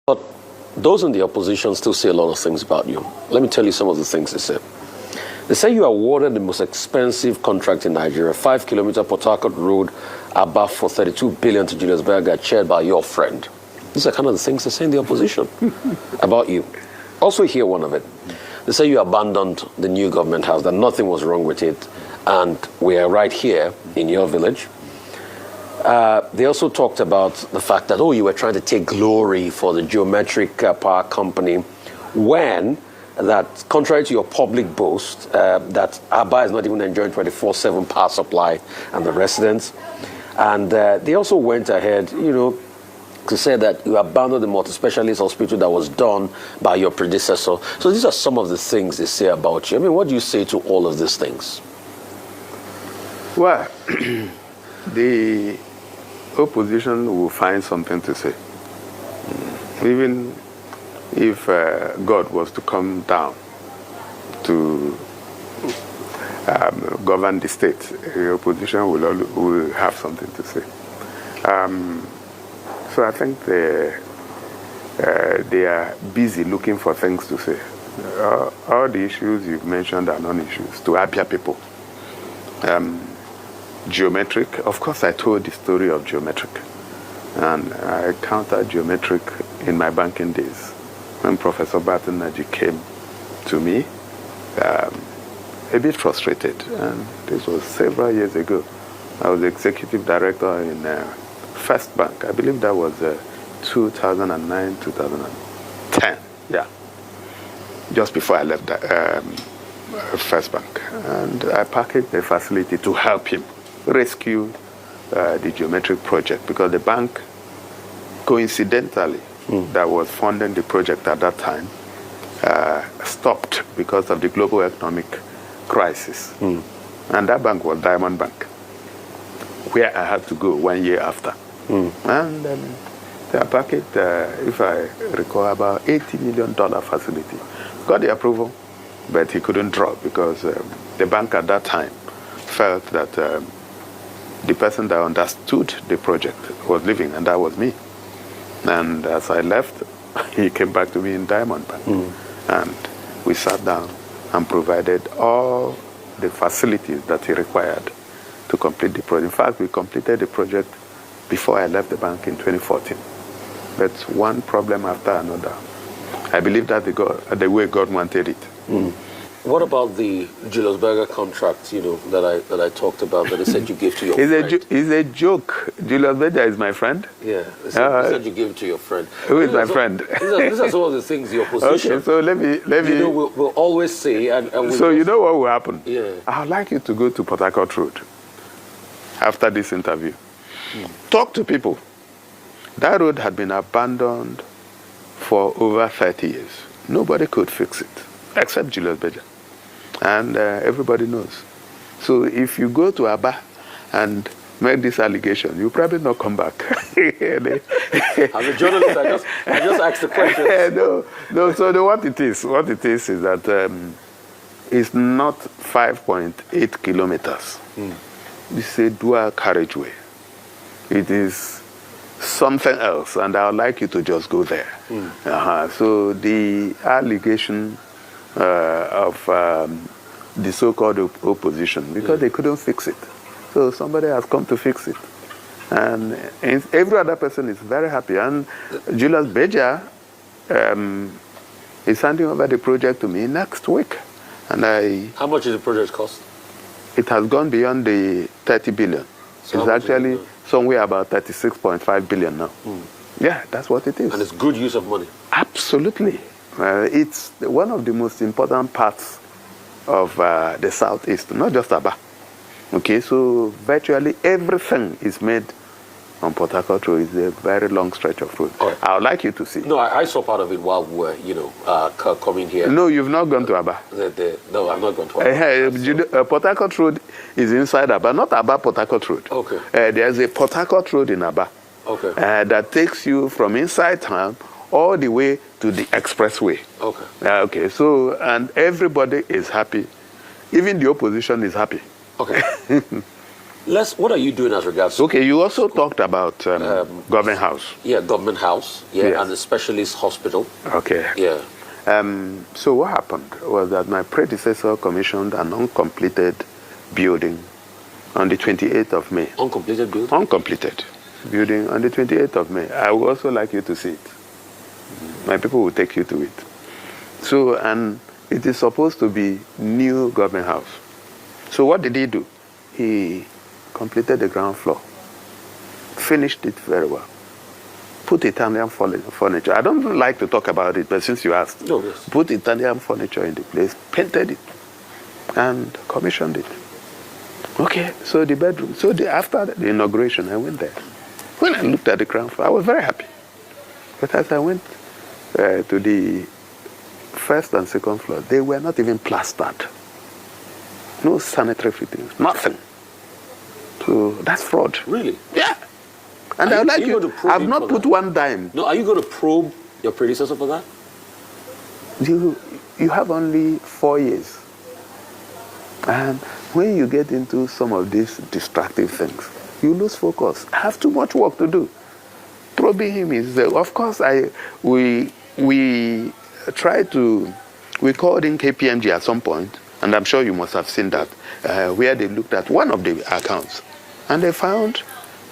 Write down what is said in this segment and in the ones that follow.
But those in the opposition still say a lot of things about you. Let me tell you some of the things they said. They say you awarded the most expensive contract in Nigeria, 5-kilometer Port Harcourt Road, Abia, for 32 billion to Julius Berger, chaired by your friend. These are kind of the things they say in the opposition about you. Also hear one of it. They say you abandoned the new government house, that nothing was wrong with it, and we are right here in your village. They also talked about the fact that, you were trying to take glory for the geometric power company, when that, contrary to your public boast, that Abia is not even enjoying 24/7 power supply and the residents. And they also went ahead, to say that you abandoned the multi-specialist hospital that was done by your predecessor. So these are some of the things they say about you. I mean, what do you say to all of these things? Well, the opposition will find something to say. Even if God was to come down to govern the state, the opposition will have something to say. So I think they are busy looking for things to say. All the issues you've mentioned are non-issues to Abia people. Geometric, of course I told the story of geometric. And I encountered geometric in my banking days. When Professor Barton Naji came to me, a bit frustrated. And this was several years ago. I was executive director in First Bank. I believe that was 2009, 2010. Yeah. Just before I left First Bank. And I packaged a facility to help him rescue the geometric project, because the bank, coincidentally, that was funding the project at that time, stopped because of the global economic crisis. And that bank was Diamond Bank, where I had to go 1 year after. And they packaged, if I recall, about $80 million facility. Got the approval, but he couldn't draw because the bank at that time felt that the person that understood the project was leaving, and that was me. And as I left, he came back to me in Diamond Bank. And we sat down and provided all the facilities that he required to complete the project. In fact, we completed the project before I left the bank in 2014. But one problem after another. I believe that the way God wanted it. What about the Julius Berger contract, that I talked about, that they said you gave to your friend? It's a joke. Julius Berger is my friend. Yeah, they said you gave it to your friend. Who is my friend? These are some of the things the opposition. Okay, so let me. We'll always say, so you know what will happen? Yeah. I'd like you to go to Port Harcourt Road after this interview. Talk to people. That road had been abandoned for over 30 years. Nobody could fix it, except Julius Berger. And everybody knows. So if you go to Abia and make this allegation, you probably not come back. I'm a journalist. I just asked the question. No. So what it is is that it's not 5.8 kilometers. It's a dual carriageway. It is something else, and I would like you to just go there. So the allegation of the so-called opposition, because they couldn't fix it. So somebody has come to fix it. And every other person is very happy. And Julius Berger is handing over the project to me next week. And How much is the project cost? It has gone beyond the 30 billion. So it's actually somewhere about 36.5 billion now. Yeah, that's what it is. And it's good use of money. Absolutely. It's one of the most important parts of the Southeast, not just Abia. Okay, so virtually everything is made on Port Harcourt Road. It's a very long stretch of road. Right. I would like you to see. No, I saw part of it while we were, coming here. No, you've not gone to Abia. No, I've not gone to Abia. Port Harcourt Road is inside Abia, not Abia Port Harcourt Road. Okay. There's a Port Harcourt Road in Abia. Okay. That takes you from inside town all the way to the expressway. Okay. Okay, so, and everybody is happy. Even the opposition is happy. Okay. What are you doing as regards to... Okay, you also talked about government house. Yeah, government house, yeah, Yes. and the specialist hospital. Okay. Yeah. So what happened was that my predecessor commissioned an uncompleted building on the 28th of May. Uncompleted building? Uncompleted building on the 28th of May. I would also like you to see it. My people will take you to it. So, and it is supposed to be new government house. So what did he do? He completed the ground floor, finished it very well, put Italian furniture. I don't like to talk about it, but since you asked, No, yes. put Italian furniture in the place, painted it, and commissioned it. Okay, so the bedroom. So after the inauguration, I went there. When I looked at the ground floor, I was very happy. But as I went to the first and second floor, they were not even plastered. No sanitary fittings, nothing. So that's fraud. Really? Yeah. And I would like you, I've not put one dime. No, are you going to probe your predecessor for that? You have only 4 years. And when you get into some of these distractive things, you lose focus. I have too much work to do. Probing him is, of course, we called in KPMG at some point, and I'm sure you must have seen that, where they looked at one of the accounts, and they found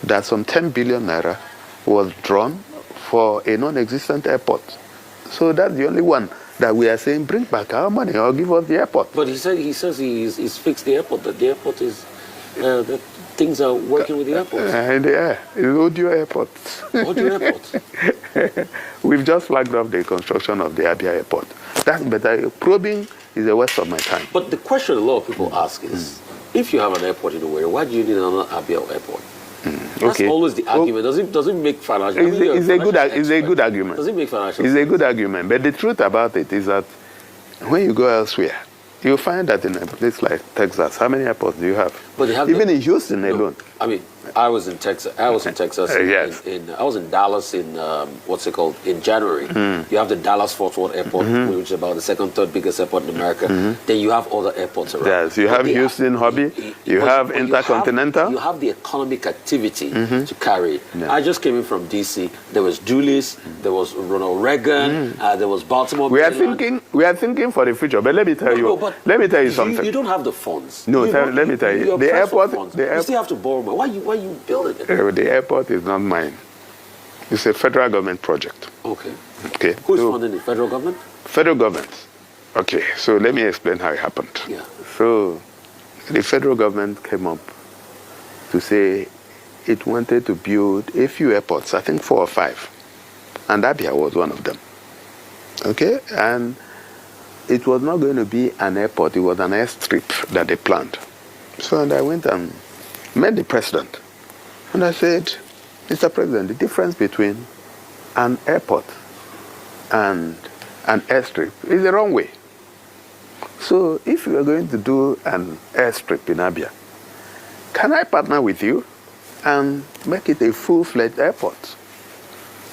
that some 10 billion naira was drawn for a non-existent airport. So that's the only one that we are saying, bring back our money or give us the airport. But he says he's fixed the airport, that the airport is, that things are working with the airport. Yeah, it's Audio Airport. Audio Airport? We've just flagged off the construction of the Abia Airport. That's better. Probing is a waste of my time. But the question a lot of people ask is, if you have an airport in the way, why do you need another Abia airport? That's always the argument. Does it make financial? It's a good argument. Does it make financial? It's a good argument. But the truth about it is that when you go elsewhere, you find that in a place like Texas, how many airports do you have? But they have even in Houston alone. I mean, I was in Texas. Yes. I was in Dallas in what's it called, in January. You have the Dallas Fort Worth Airport, which is about the second, third biggest airport in America. Then you have other airports around. Yes, you have Houston, Hobby. You have Intercontinental. You have the economic activity to carry. Yeah. I just came in from DC. There was Dulles. There was Ronald Reagan. There was Baltimore. We are thinking for the future. But let me tell you something. You don't have the funds. No, let me tell you. The airport. You still have to borrow money. Why are you building it? The airport is not mine. It's a federal government project. Okay. Who's funding the federal government? Federal government. Okay, so let me explain how it happened. Yeah. So the federal government came up to say it wanted to build a few airports, I think 4 or 5. And Abia was one of them. Okay? And it was not going to be an airport, it was an airstrip that they planned. So and I went and met the president. And I said, Mr. President, the difference between an airport and an airstrip is the wrong way. So if you are going to do an airstrip in Abia, can I partner with you and make it a full-fledged airport?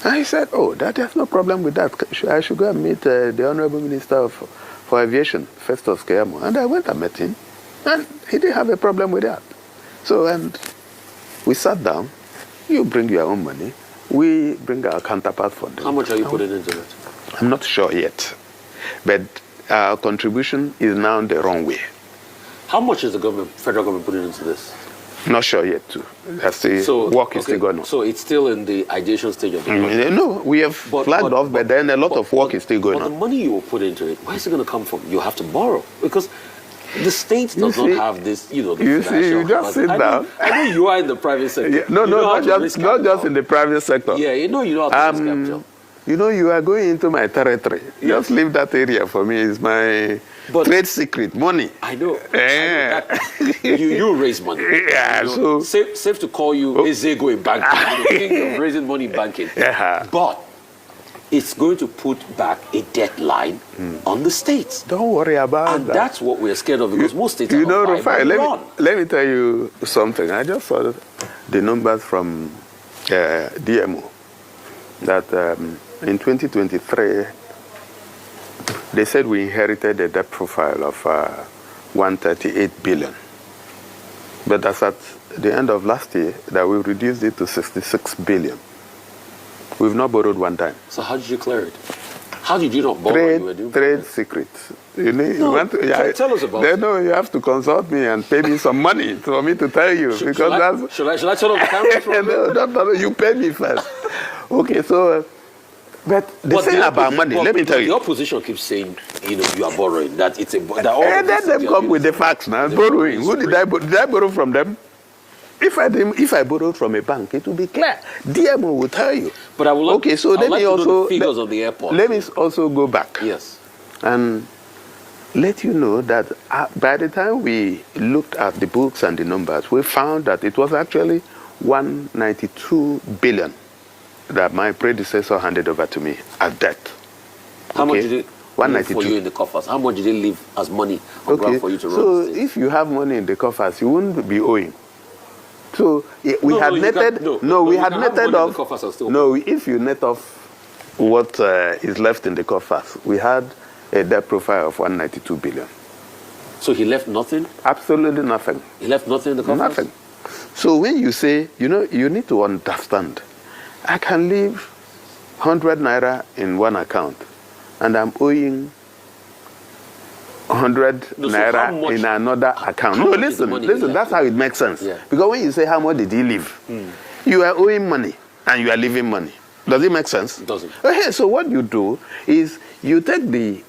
And he said, oh, there's no problem with that. I should go and meet the Honorable Minister for Aviation, Festus Keyamo. And I went and met him, and he didn't have a problem with that. So, and we sat down. You bring your own money. We bring our counterpart for them. How much are you putting into it? I'm not sure yet. But our contribution is now the wrong way. How much is the federal government putting into this? Not sure yet, too. Work is still going on. So it's still in the ideation stage of the project? No, we have flagged off, but then a lot of work is still going on. But the money you will put into it, where is it going to come from? You have to borrow. Because the state does not have this, the you just sit down. I know you are in the private sector. Yeah, not just in the private sector. Yeah, you know how to risk capital. You are going into my territory. Just leave that area for me. It's my trade secret, money. I know. Yeah. You raise money. Yeah, so safe to call you Ezego in banking. King of raising money in banking. Yeah. But it's going to put back a deadline on the states. Don't worry about that. That's what we're scared of, because most states are not Rufai, let me tell you something. I just saw the numbers from DMO that in 2023, they said we inherited a debt profile of 138 billion. But that's at the end of last year that we reduced it to 66 billion. We've not borrowed one time. So how did you clear it? How did you not borrow? Trade secrets. You need, no, you want to, tell us about it. No, you have to consult me and pay me some money for me to tell you. Should I turn off the camera? No, you pay me first. Okay, so... But the thing about money, let me tell you. The opposition keeps saying, you are borrowing. That it's a. That and then they come with the facts now. Borrowing. Who did I borrow? Did I borrow from them? If I borrowed from a bank, it will be clear. DMO will tell you. But I will. Okay, so let me also figures of the airport. Let me also go back. Yes. And let you know that by the time we looked at the books and the numbers, we found that it was actually 192 billion. That my predecessor handed over to me as debt. How much did it 192 for you in the coffers? How much did it leave as money on ground for you to run? So if you have money in the coffers, you wouldn't be owing. So we had netted. We had netted off. No, if you net off what is left in the coffers, we had a debt profile of 192 billion. So he left nothing? Absolutely nothing. He left nothing in the coffers? Nothing. So when you say, you need to understand. I can leave 100 naira in one account, and I'm owing 100 naira in another account. No, listen, that's how it makes sense. Yeah. Because when you say how much did he leave, you are owing money and you are leaving money. Does it make sense? It doesn't. Okay, so what you do is you take the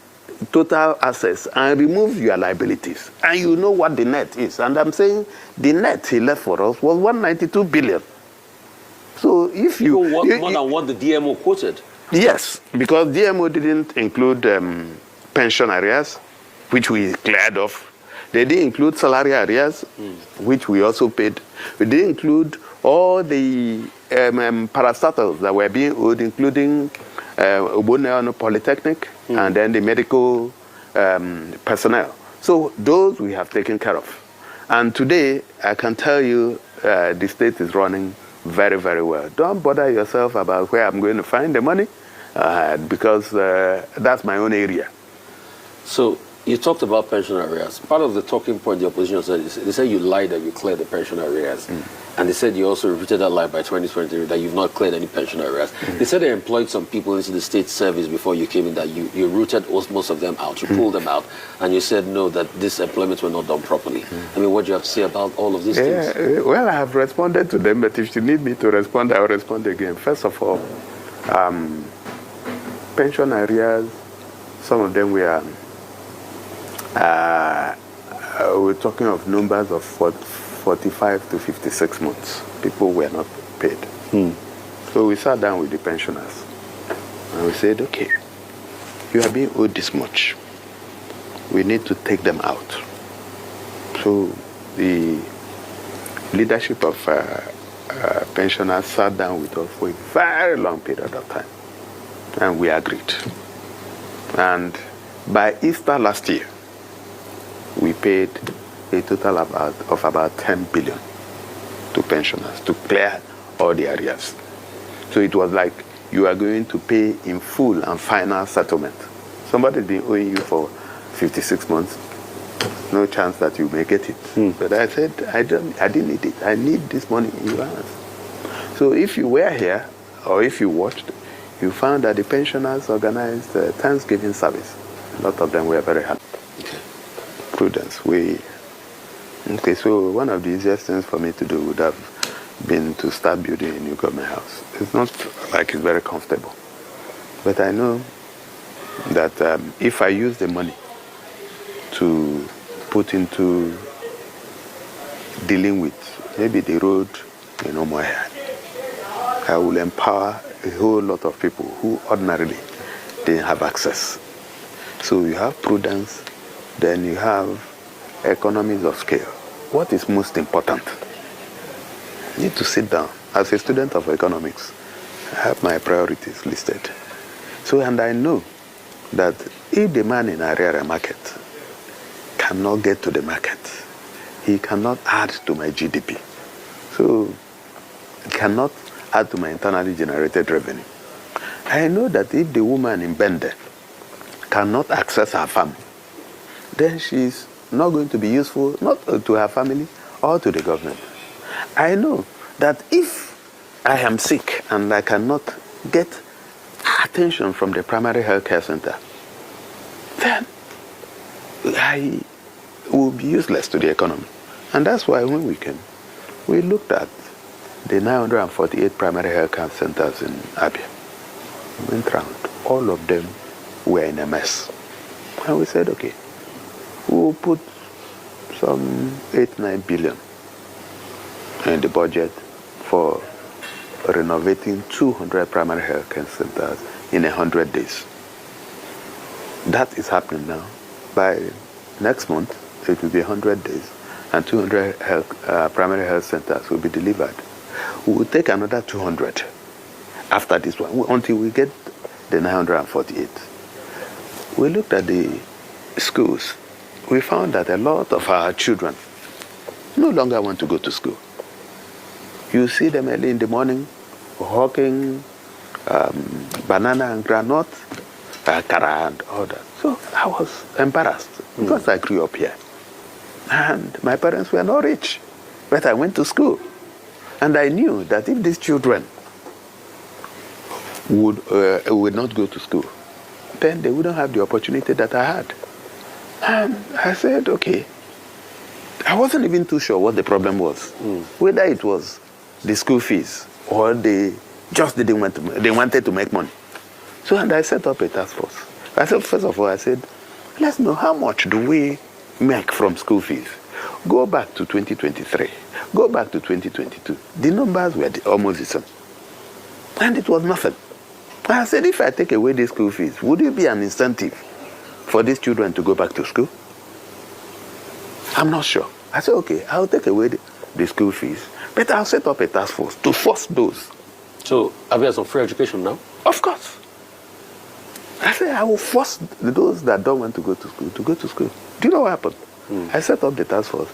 total assets and remove your liabilities, and you know what the net is. And I'm saying the net he left for us was 192 billion. So if more than what the DMO quoted. Yes, because DMO didn't include pension areas, which we cleared off. They didn't include salary areas, which we also paid. We didn't include all the parastatals that were being owed, including Oboneano Polytechnic and then the medical personnel. So those we have taken care of. And today, I can tell you the state is running very, very well. Don't bother yourself about where I'm going to find the money, because that's my own area. So you talked about pension arrears. Part of the talking point the opposition said is they said you lied that you cleared the pension arrears. And they said you also repeated that lie by 2023 that you've not cleared any pension arrears. They said they employed some people into the state service before you came in, that you rooted most of them out, you pulled them out, and you said no, that these employments were not done properly. I mean, what do you have to say about all of these things? Well, I have responded to them, but if you need me to respond, I will respond again. First of all, pension arrears, some of them we're talking of numbers of 45 to 56 months. People were not paid. So we sat down with the pensioners and we said, okay, you are being owed this much. We need to take them out. So the leadership of pensioners sat down with us for a very long period of time, and we agreed. And by Easter last year, we paid a total of about 10 billion to pensioners to clear all the arrears. So it was like you are going to pay in full and final settlement. Somebody's been owing you for 56 months. No chance that you may get it. But I said, I didn't need it. I need this money in your hands. So if you were here, or if you watched, you found that the pensioners organized a Thanksgiving service. A lot of them were very happy. Okay. Prudence. Okay, so one of the easiest things for me to do would have been to start building a new government house. It's not like it's very comfortable. But I know that if I use the money to put into dealing with maybe the road in Omoya, I will empower a whole lot of people who ordinarily didn't have access. So you have prudence, then you have economies of scale. What is most important? You need to sit down. As a student of economics, I have my priorities listed. So, and I know that if the man in Ariara market cannot get to the market, he cannot add to my GDP. So, he cannot add to my internally generated revenue. I know that if the woman in Bende cannot access her farm, then she's not going to be useful, not to her family or to the government. I know that if I am sick and I cannot get attention from the primary health care center, then I will be useless to the economy. And that's why when we came, we looked at the 948 primary health care centers in Abia. We went around. All of them were in a mess. And we said, okay, we'll put some 8-9 billion in the budget for renovating 200 primary health care centers in 100 days. That is happening now. By next month, it will be 100 days, and 200 primary health centers will be delivered. We will take another 200 after this one, until we get the 948. We looked at the schools. We found that a lot of our children no longer want to go to school. You see them early in the morning hawking banana and granite, kara and all that. So I was embarrassed because I grew up here. And my parents were not rich, but I went to school. And I knew that if these children would not go to school, then they wouldn't have the opportunity that I had. And I said, okay. I wasn't even too sure what the problem was, whether it was the school fees or they just didn't want to, they wanted to make money. So and I set up a task force. I said, first of all, I said, let's know how much do we make from school fees. Go back to 2023. Go back to 2022. The numbers were almost the same. And it was nothing. I said, if I take away the school fees, would it be an incentive for these children to go back to school? I'm not sure. I said, okay, I'll take away the school fees, but I'll set up a task force to force those. So, Abia has some free education now? Of course. I said, I will force those that don't want to go to school. Do you know what happened? I set up the task force,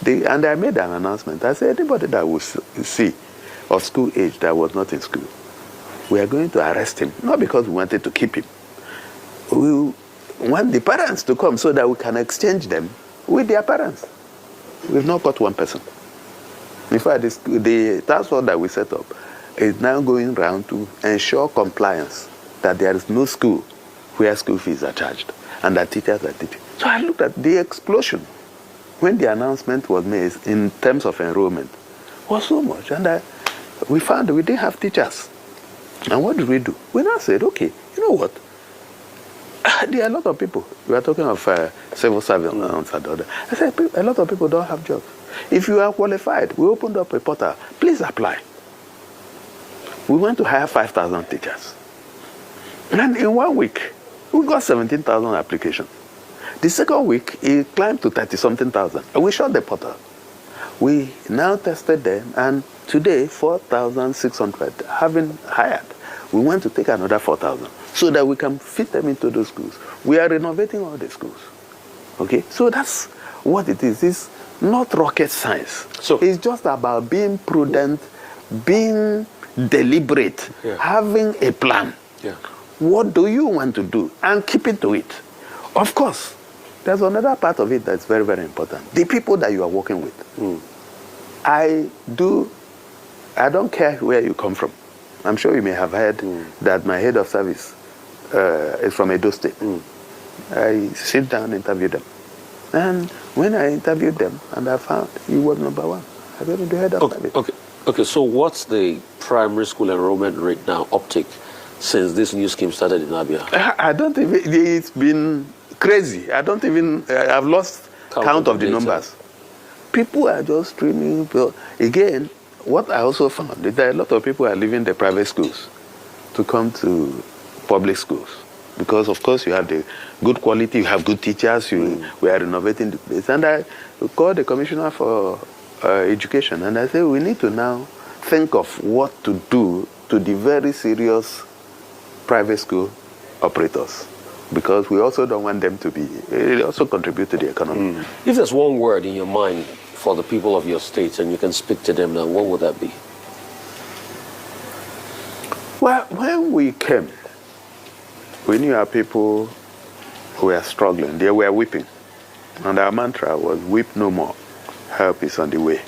and I made an announcement. I said, anybody that will see of school age that was not in school, we are going to arrest him, not because we wanted to keep him. We want the parents to come so that we can exchange them with their parents. We've not got one person. In fact, the task force that we set up is now going around to ensure compliance, that there is no school where school fees are charged and that teachers are teaching. So I looked at the explosion when the announcement was made in terms of enrollment was so much. And we found we didn't have teachers. And what did we do? We now said, okay, you know what? There are a lot of people. We are talking of civil servants and other. I said, a lot of people don't have jobs. If you are qualified, we opened up a portal. Please apply. We went to hire 5,000 teachers. And in 1 week, we got 17,000 applications. The second week, it climbed to 30-something thousand. And we shut the portal. We now tested them, and today, 4,600 having hired. We want to take another 4,000 so that we can fit them into those schools. We are renovating all the schools. Okay? So that's what it is. It's not rocket science. So it's just about being prudent, being deliberate, having a plan. Yeah. What do you want to do? And keeping to it. Of course, there's another part of it that's very, very important. The people that you are working with. I don't care where you come from. I'm sure you may have heard that my head of service is from Edo State. I sit down and interview them. And when I interviewed them, and I found he was number one. I got the head of service. Okay, so what's the primary school enrollment rate now, uptick, since this new scheme started in Abia? I don't even, it's been crazy. I've lost count of the numbers. People are just streaming. Again, what I also found is that a lot of people are leaving the private schools to come to public schools. Because, of course, you have the good quality, you have good teachers, we are renovating the place. And I called the commissioner for education, and I said, we need to now think of what to do to the very serious private school operators. Because we also don't want them to be, they also contribute to the economy. If there's one word in your mind for the people of your state and you can speak to them now, what would that be? Well, when we came, we knew our people were struggling. They were weeping. And our mantra was, weep no more. Help is on the way.